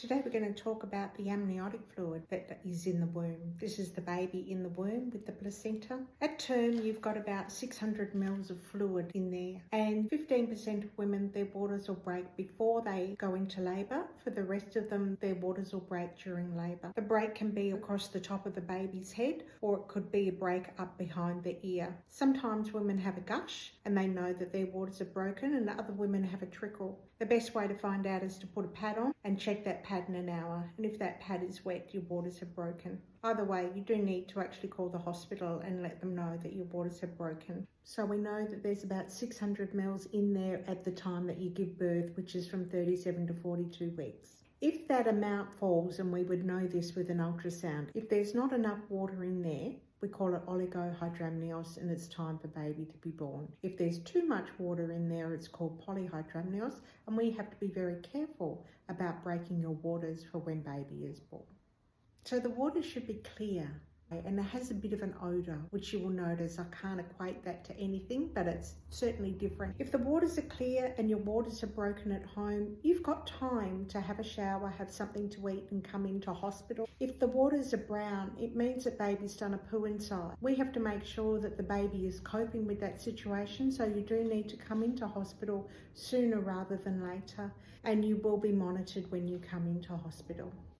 Today we're going to talk about the amniotic fluid that is in the womb. This is the baby in the womb with the placenta. At term, you've got about 600 mils of fluid in there, and 15% of women, their waters will break before they go into labour. For the rest of them, their waters will break during labour. The break can be across the top of the baby's head, or it could be a break up behind the ear. Sometimes women have a gush and they know that their waters are broken, and other women have a trickle. The best way to find out is to put a pad on and check that pad in an hour, and if that pad is wet, your waters have broken. Either way, you do need to actually call the hospital and let them know that your waters have broken. So we know that there's about 600 mils in there at the time that you give birth, which is from 37 to 42 weeks. If that amount falls, and we would know this with an ultrasound, if there's not enough water in there, we call it oligohydramnios, and it's time for baby to be born. If there's too much water in there, it's called polyhydramnios, and we have to be very careful about breaking your waters for when baby is born. So the water should be clear, and it has a bit of an odour, which you will notice. I can't equate that to anything, but it's certainly different. If the waters are clear and your waters are broken at home, you've got time to have a shower, have something to eat and come into hospital. If the waters are brown, it means that baby's done a poo inside. We have to make sure that the baby is coping with that situation, so you do need to come into hospital sooner rather than later, and you will be monitored when you come into hospital.